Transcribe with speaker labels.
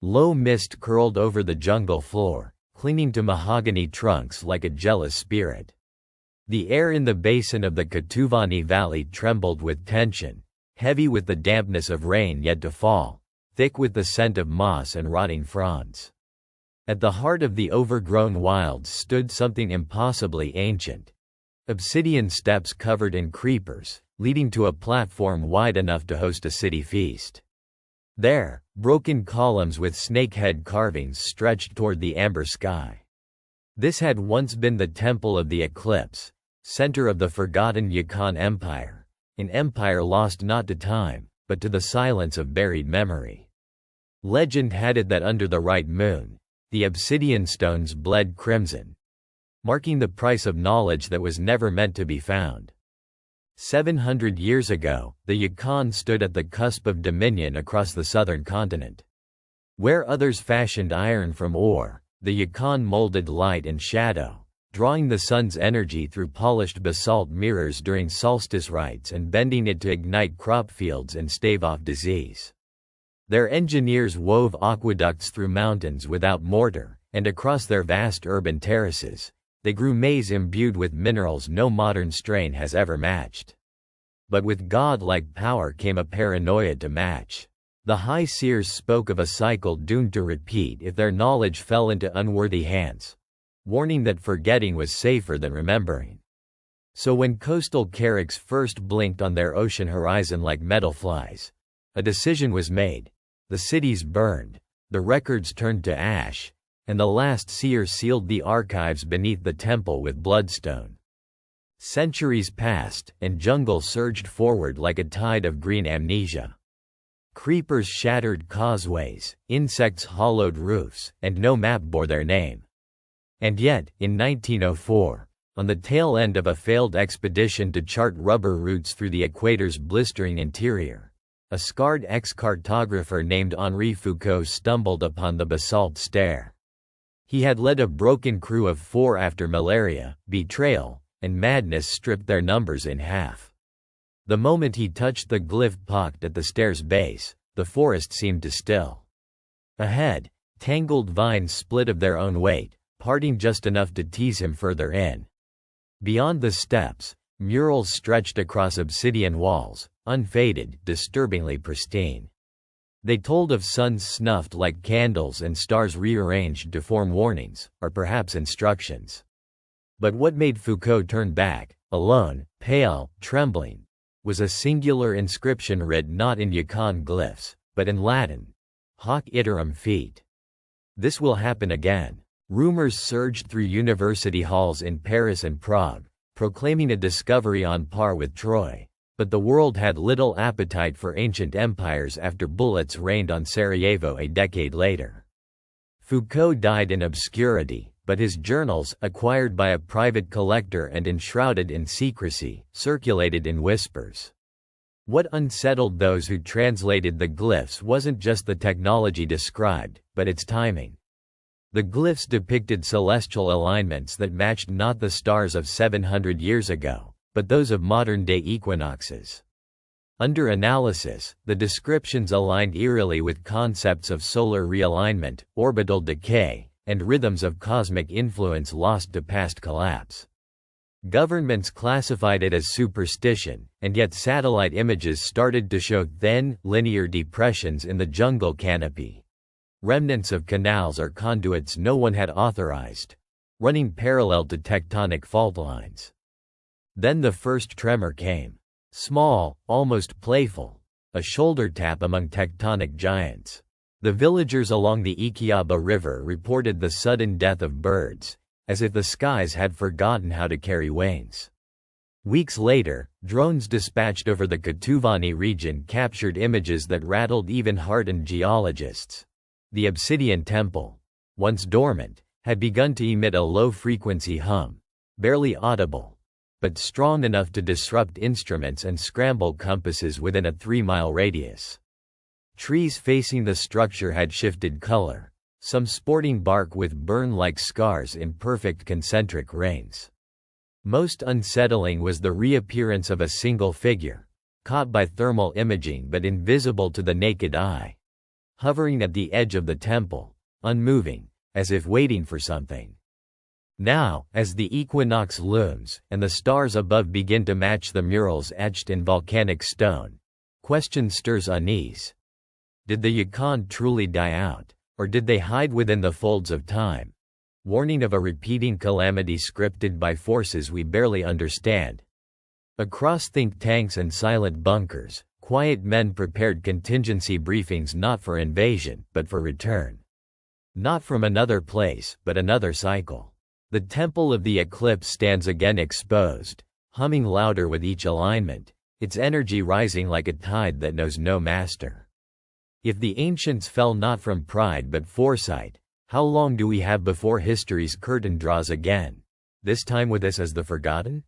Speaker 1: Low mist curled over the jungle floor, clinging to mahogany trunks like a jealous spirit. The air in the basin of the Katuvanii Valley trembled with tension, heavy with the dampness of rain yet to fall, thick with the scent of moss and rotting fronds. At the heart of the overgrown wilds stood something impossibly ancient. Obsidian steps covered in creepers, leading to a platform wide enough to host a city feast. There, broken columns with snakehead carvings stretched toward the amber sky. This had once been the Temple of the Eclipse, center of the forgotten Yukon Empire, an empire lost not to time, but to the silence of buried memory. Legend had it that under the right moon, the obsidian stones bled crimson, marking the price of knowledge that was never meant to be found. 700 years ago, the Yukon stood at the cusp of dominion across the southern continent. Where others fashioned iron from ore, the Yukon molded light and shadow, drawing the sun's energy through polished basalt mirrors during solstice rites and bending it to ignite crop fields and stave off disease. Their engineers wove aqueducts through mountains without mortar, and across their vast urban terraces, they grew maize imbued with minerals no modern strain has ever matched. But with god-like power came a paranoia to match. The high seers spoke of a cycle doomed to repeat if their knowledge fell into unworthy hands, warning that forgetting was safer than remembering. So when coastal carracks first blinked on their ocean horizon like metal flies, a decision was made. The cities burned, the records turned to ash, and the last seer sealed the archives beneath the temple with bloodstone. Centuries passed, and jungle surged forward like a tide of green amnesia. Creepers shattered causeways, insects hollowed roofs, and no map bore their name. And yet, in 1904, on the tail end of a failed expedition to chart rubber routes through the equator's blistering interior, a scarred ex-cartographer named Henri Foucault stumbled upon the basalt stair. He had led a broken crew of 4 after malaria, betrayal, and madness stripped their numbers in half. The moment he touched the glyph pocked at the stair's base, the forest seemed to still. Ahead, tangled vines split of their own weight, parting just enough to tease him further in. Beyond the steps, murals stretched across obsidian walls, unfaded, disturbingly pristine. They told of suns snuffed like candles and stars rearranged to form warnings, or perhaps instructions. But what made Foucault turn back, alone, pale, trembling, was a singular inscription written not in Yukon glyphs, but in Latin. Hoc iterum fit. This will happen again. Rumors surged through university halls in Paris and Prague, proclaiming a discovery on par with Troy. But the world had little appetite for ancient empires after bullets rained on Sarajevo a decade later. Foucault died in obscurity, but his journals, acquired by a private collector and enshrouded in secrecy, circulated in whispers. What unsettled those who translated the glyphs wasn't just the technology described, but its timing. The glyphs depicted celestial alignments that matched not the stars of 700 years ago, but those of modern-day equinoxes. Under analysis, the descriptions aligned eerily with concepts of solar realignment, orbital decay, and rhythms of cosmic influence lost to past collapse. Governments classified it as superstition, and yet satellite images started to show thin, linear depressions in the jungle canopy. Remnants of canals or conduits no one had authorized, running parallel to tectonic fault lines. Then the first tremor came. Small, almost playful, a shoulder tap among tectonic giants. The villagers along the Iquiaba River reported the sudden death of birds, as if the skies had forgotten how to carry wings. Weeks later, drones dispatched over the Katuvanii region captured images that rattled even hardened geologists. The obsidian temple, once dormant, had begun to emit a low-frequency hum, barely audible, but strong enough to disrupt instruments and scramble compasses within a 3-mile radius. Trees facing the structure had shifted color, some sporting bark with burn-like scars in perfect concentric rings. Most unsettling was the reappearance of a single figure, caught by thermal imaging but invisible to the naked eye. hovering at the edge of the temple, unmoving, as if waiting for something. Now, as the equinox looms, and the stars above begin to match the murals etched in volcanic stone, question stirs unease. Did the Yukon truly die out, or did they hide within the folds of time? Warning of a repeating calamity scripted by forces we barely understand. Across think tanks and silent bunkers, quiet men prepared contingency briefings not for invasion, but for return. Not from another place, but another cycle. The temple of the eclipse stands again exposed, humming louder with each alignment, its energy rising like a tide that knows no master. If the ancients fell not from pride but foresight, how long do we have before history's curtain draws again? This time with us as the forgotten?